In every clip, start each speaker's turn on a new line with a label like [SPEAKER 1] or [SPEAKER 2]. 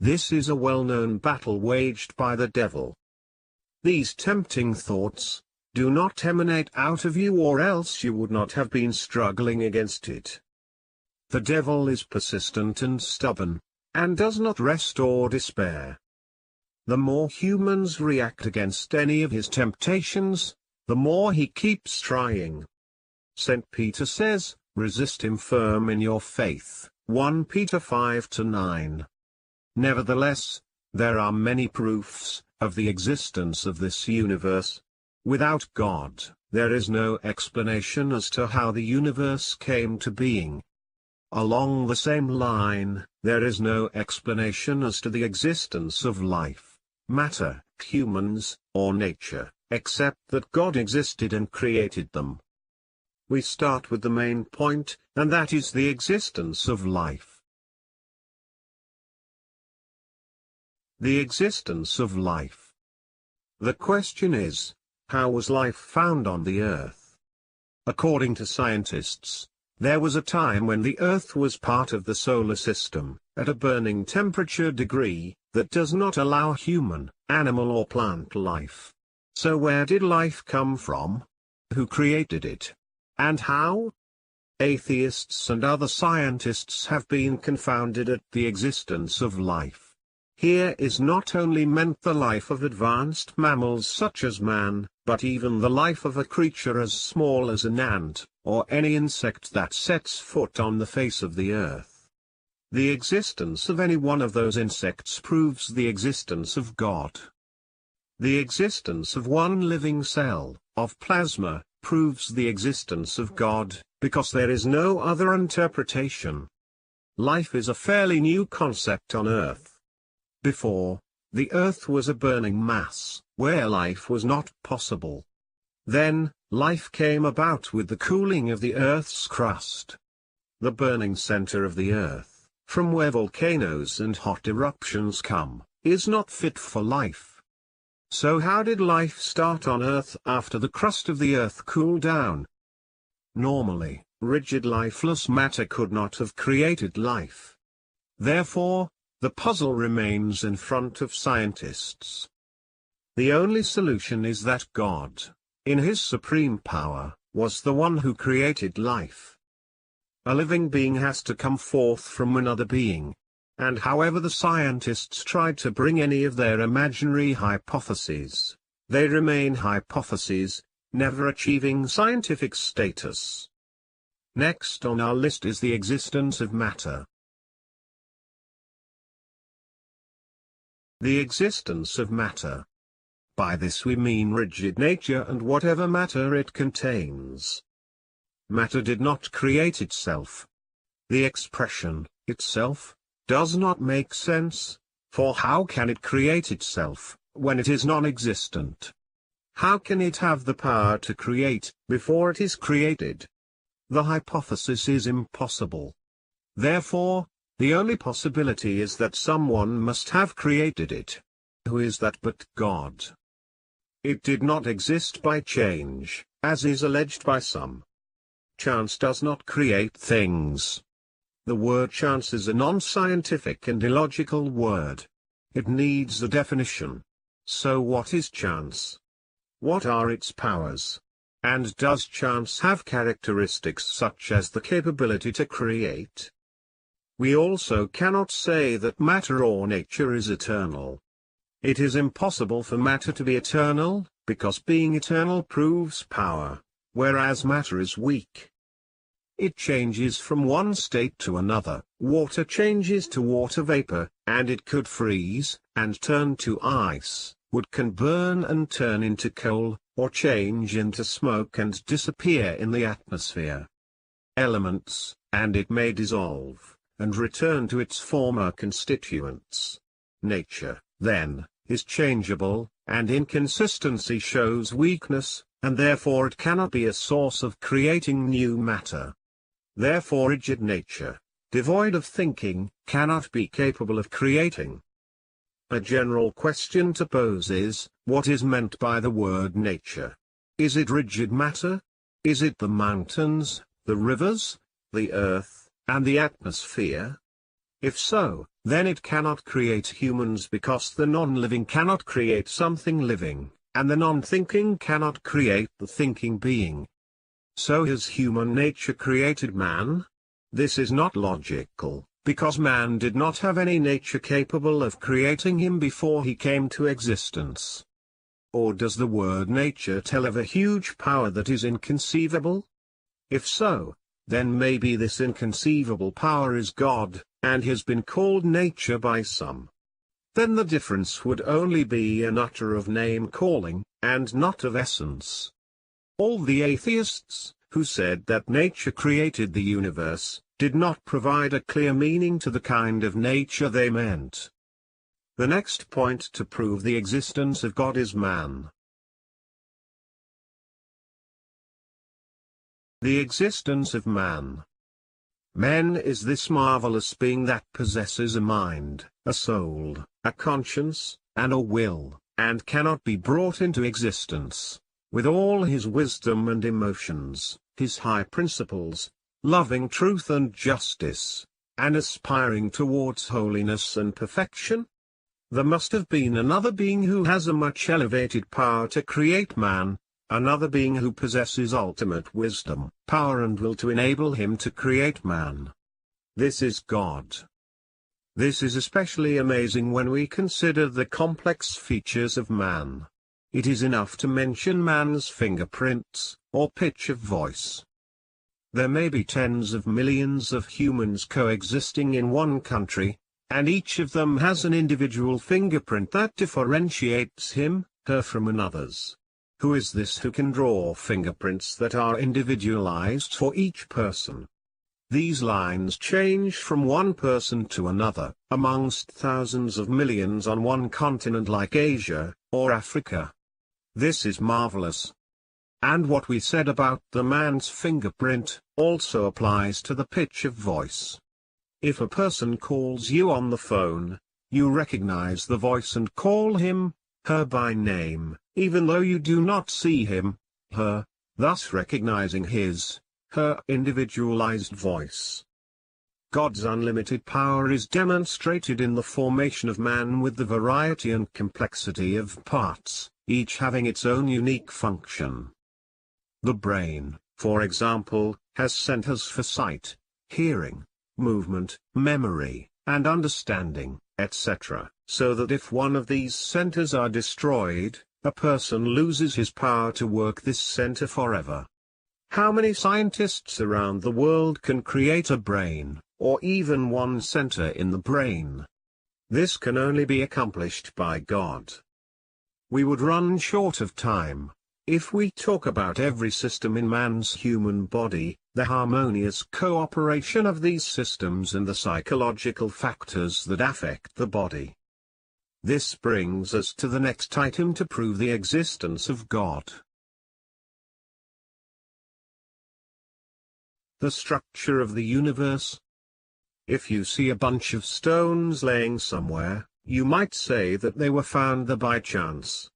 [SPEAKER 1] This is a well-known battle waged by the devil. These tempting thoughts do not emanate out of you, or else you would not have been struggling against it. The devil is persistent and stubborn, and does not rest or despair. The more humans react against any of his temptations, the more he keeps trying. St. Peter says, "Resist him firm in your faith," 1 Peter 5-9. Nevertheless, there are many proofs of the existence of this universe. Without God, there is no explanation as to how the universe came to being. Along the same line, there is no explanation as to the existence of life, matter, humans, or nature, except that God existed and created them. We start with the main point, and that is the existence of life. The existence of life. The question is, how was life found on the Earth? According to scientists, there was a time when the Earth was part of the solar system, at a burning temperature degree, that does not allow human, animal or plant life. So where did life come from? Who created it? And how? Atheists and other scientists have been confounded at the existence of life. Here is not only meant the life of advanced mammals such as man, but even the life of a creature as small as an ant, or any insect that sets foot on the face of the earth. The existence of any one of those insects proves the existence of God. The existence of one living cell, of plasma, proves the existence of God, because there is no other interpretation. Life is a fairly new concept on Earth. Before, the Earth was a burning mass, where life was not possible. Then, life came about with the cooling of the Earth's crust. The burning center of the Earth, from where volcanoes and hot eruptions come, is not fit for life. So how did life start on Earth after the crust of the Earth cooled down? Normally, rigid lifeless matter could not have created life. Therefore, the puzzle remains in front of scientists. The only solution is that God, in his supreme power, was the one who created life. A living being has to come forth from another being. And however the scientists tried to bring any of their imaginary hypotheses, they remain hypotheses, never achieving scientific status. Next on our list is the existence of matter. The existence of matter. By this we mean rigid nature and whatever matter it contains. Matter did not create itself. The expression, itself, does not make sense, for how can it create itself, when it is non-existent? How can it have the power to create, before it is created? The hypothesis is impossible. Therefore, the only possibility is that someone must have created it. Who is that but God? It did not exist by change, as is alleged by some. Chance does not create things. The word chance is a non-scientific and illogical word. It needs a definition. So what is chance? What are its powers? And does chance have characteristics such as the capability to create? We also cannot say that matter or nature is eternal. It is impossible for matter to be eternal, because being eternal proves power, whereas matter is weak. It changes from one state to another. Water changes to water vapor, and it could freeze, and turn to ice, wood can burn and turn into coal, or change into smoke and disappear in the atmosphere. Elements, and it may dissolve, and return to its former constituents. Nature, then, is changeable, and inconsistency shows weakness, and therefore it cannot be a source of creating new matter. Therefore rigid nature, devoid of thinking, cannot be capable of creating. A general question to pose is, what is meant by the word nature? Is it rigid matter? Is it the mountains, the rivers, the earth, and the atmosphere? If so, then it cannot create humans because the non-living cannot create something living, and the non-thinking cannot create the thinking being. So has human nature created man? This is not logical, because man did not have any nature capable of creating him before he came to existence. Or does the word nature tell of a huge power that is inconceivable? If so, then maybe this inconceivable power is God, and has been called nature by some. Then the difference would only be a matter of name-calling, and not of essence. All the atheists, who said that nature created the universe, did not provide a clear meaning to the kind of nature they meant. The next point to prove the existence of God is man. The existence of man. Man is this marvelous being that possesses a mind, a soul, a conscience, and a will, and cannot be brought into existence, with all his wisdom and emotions, his high principles, loving truth and justice, and aspiring towards holiness and perfection. There must have been another being who has a much elevated power to create man, another being who possesses ultimate wisdom, power and will to enable him to create man. This is God. This is especially amazing when we consider the complex features of man. It is enough to mention man's fingerprints, or pitch of voice. There may be tens of millions of humans coexisting in one country, and each of them has an individual fingerprint that differentiates him, her from another's. Who is this who can draw fingerprints that are individualized for each person? These lines change from one person to another, amongst thousands of millions on one continent like Asia, or Africa. This is marvelous. And what we said about the man's fingerprint, also applies to the pitch of voice. If a person calls you on the phone, you recognize the voice and call him, her by name, even though you do not see him, her, thus recognizing his, her individualized voice. God's unlimited power is demonstrated in the formation of man with the variety and complexity of parts, each having its own unique function. The brain, for example, has centers for sight, hearing, movement, memory, and understanding, etc., so that if one of these centers are destroyed, a person loses his power to work this center forever. How many scientists around the world can create a brain, or even one center in the brain? This can only be accomplished by God. We would run short of time if we talk about every system in man's human body, the harmonious cooperation of these systems and the psychological factors that affect the body. This brings us to the next item to prove the existence of God. The structure of the universe. If you see a bunch of stones laying somewhere, you might say that they were found there by chance.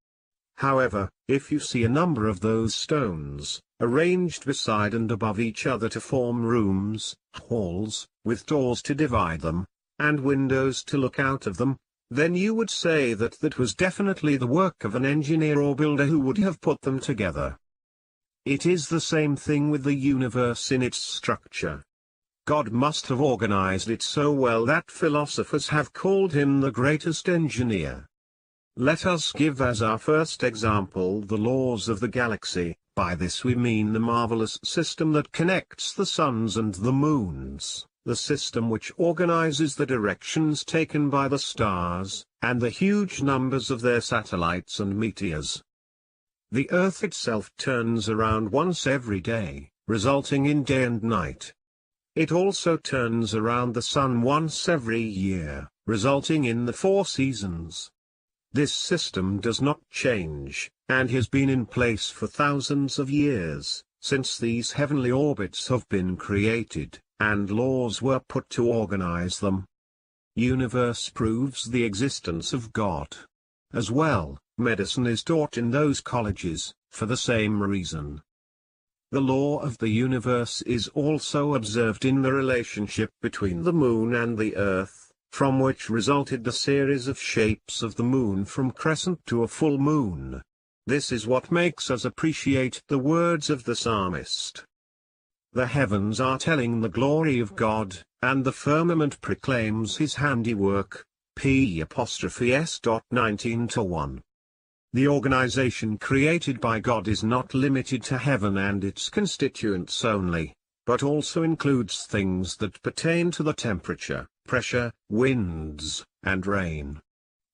[SPEAKER 1] However, if you see a number of those stones, arranged beside and above each other to form rooms, halls, with doors to divide them, and windows to look out of them, then you would say that that was definitely the work of an engineer or builder who would have put them together. It is the same thing with the universe in its structure. God must have organized it so well that philosophers have called him the greatest engineer. Let us give as our first example the laws of the galaxy. By this we mean the marvelous system that connects the suns and the moons, the system which organizes the directions taken by the stars, and the huge numbers of their satellites and meteors. The Earth itself turns around once every day, resulting in day and night. It also turns around the sun once every year, resulting in the 4 seasons. This system does not change, and has been in place for thousands of years, since these heavenly orbits have been created, and laws were put to organize them. Universe proves the existence of God. As well, medicine is taught in those colleges, for the same reason. The law of the universe is also observed in the relationship between the moon and the earth, from which resulted the series of shapes of the moon from crescent to a full moon. This is what makes us appreciate the words of the psalmist. The heavens are telling the glory of God, and the firmament proclaims his handiwork. P'(s.19-1). The organization created by God is not limited to heaven and its constituents only, but also includes things that pertain to the temperature, pressure, winds, and rain.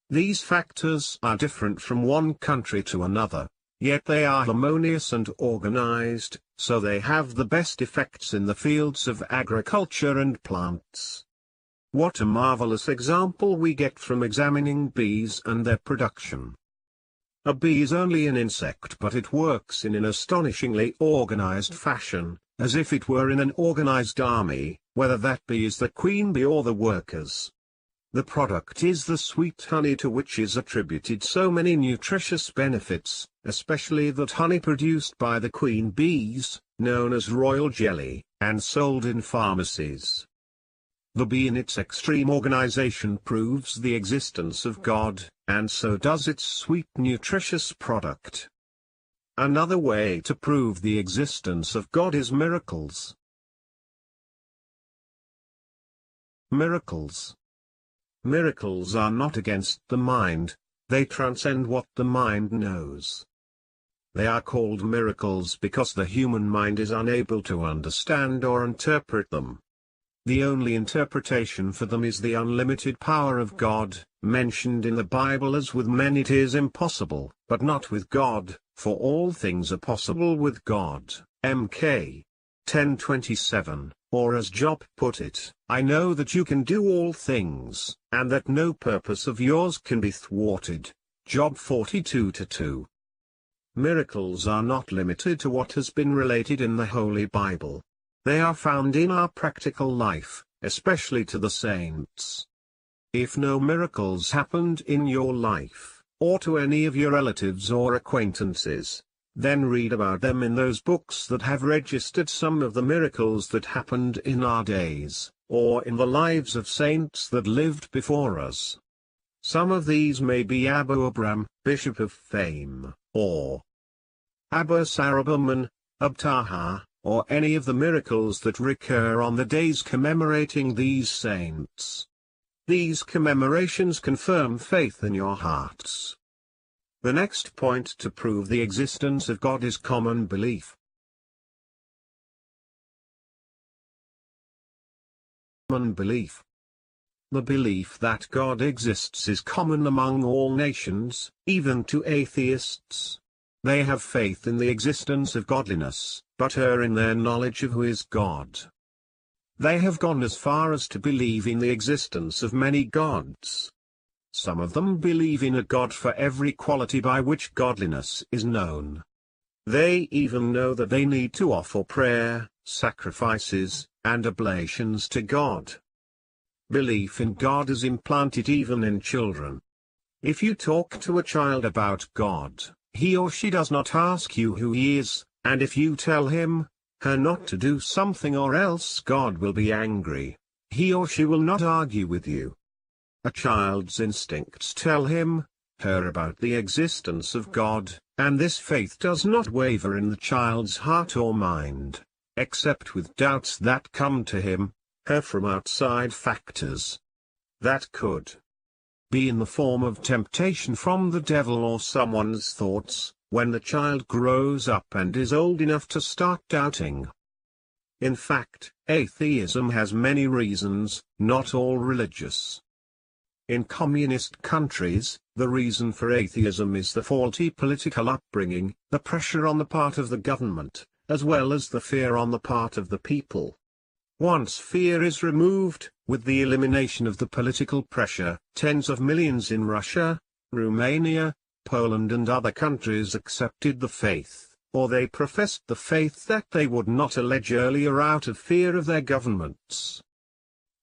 [SPEAKER 1] These factors are different from one country to another, yet they are harmonious and organized, so they have the best effects in the fields of agriculture and plants. What a marvelous example we get from examining bees and their production. A bee is only an insect, but it works in an astonishingly organized fashion, as if it were in an organized army, whether that bee is the queen bee or the workers. The product is the sweet honey, to which is attributed so many nutritious benefits, especially that honey produced by the queen bees, known as royal jelly, and sold in pharmacies. The bee in its extreme organization proves the existence of God, and so does its sweet nutritious product. Another way to prove the existence of God is miracles. Miracles. Miracles are not against the mind, they transcend what the mind knows. They are called miracles because the human mind is unable to understand or interpret them. The only interpretation for them is the unlimited power of God, mentioned in the Bible as with men it is impossible, but not with God, for all things are possible with God. Mk. 10:27, or as Job put it, I know that you can do all things, and that no purpose of yours can be thwarted. Job 42:2. Miracles are not limited to what has been related in the Holy Bible. They are found in our practical life, especially to the saints. If no miracles happened in your life, or to any of your relatives or acquaintances, then read about them in those books that have registered some of the miracles that happened in our days, or in the lives of saints that lived before us. Some of these may be Abu Abram, Bishop of Fame, or Abba Sarabaman, Abtaha, or any of the miracles that recur on the days commemorating these saints. These commemorations confirm faith in your hearts. The next point to prove the existence of God is common belief. Common belief. The belief that God exists is common among all nations, even to atheists. They have faith in the existence of godliness, but err in their knowledge of who is God. They have gone as far as to believe in the existence of many gods. Some of them believe in a God for every quality by which godliness is known. They even know that they need to offer prayer, sacrifices, and oblations to God. Belief in God is implanted even in children. If you talk to a child about God, he or she does not ask you who he is, and if you tell him, her not to do something or else God will be angry, he or she will not argue with you. A child's instincts tell him, her about the existence of God, and this faith does not waver in the child's heart or mind, except with doubts that come to him, her from outside factors. That could be in the form of temptation from the devil or someone's thoughts, when the child grows up and is old enough to start doubting. In fact, atheism has many reasons, not all religious. In communist countries, the reason for atheism is the faulty political upbringing, the pressure on the part of the government, as well as the fear on the part of the people. Once fear is removed, with the elimination of the political pressure, tens of millions in Russia, Romania, Poland and other countries accepted the faith, or they professed the faith that they would not allege earlier out of fear of their governments.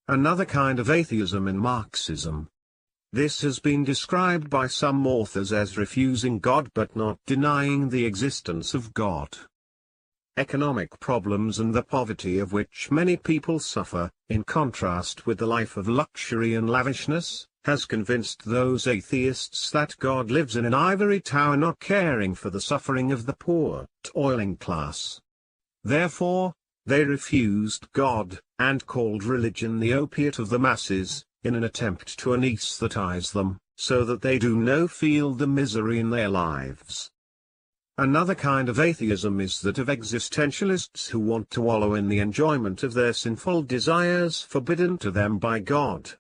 [SPEAKER 1] Another kind of atheism in Marxism. This has been described by some authors as refusing God but not denying the existence of God. economic problems and the poverty of which many people suffer, in contrast with the life of luxury and lavishness, has convinced those atheists that God lives in an ivory tower, not caring for the suffering of the poor, toiling class. Therefore, they refused God, and called religion the opiate of the masses, in an attempt to anesthetize them, so that they do no feel the misery in their lives. Another kind of atheism is that of existentialists who want to wallow in the enjoyment of their sinful desires forbidden to them by God.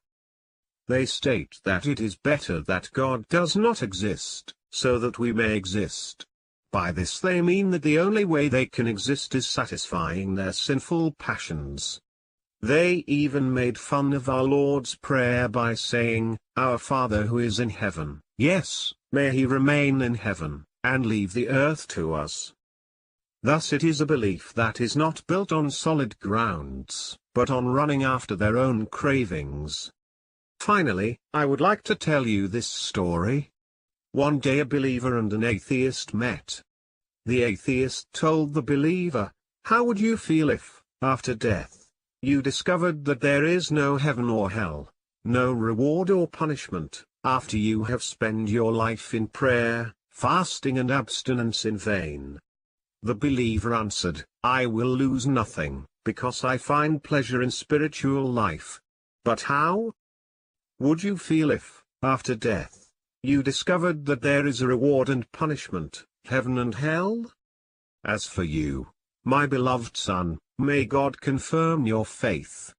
[SPEAKER 1] They state that it is better that God does not exist, so that we may exist. By this they mean that the only way they can exist is satisfying their sinful passions. They even made fun of our Lord's Prayer by saying, "Our Father who is in heaven." Yes, may he remain in heaven, and leave the earth to us. Thus it is a belief that is not built on solid grounds, but on running after their own cravings. Finally, I would like to tell you this story. One day a believer and an atheist met. The atheist told the believer, "How would you feel if, after death, you discovered that there is no heaven or hell, no reward or punishment, after you have spent your life in prayer, fasting and abstinence in vain?" The believer answered, "I will lose nothing, because I find pleasure in spiritual life." "But how would you feel if, after death, you discovered that there is a reward and punishment, heaven and hell?" As for you, my beloved son, may God confirm your faith.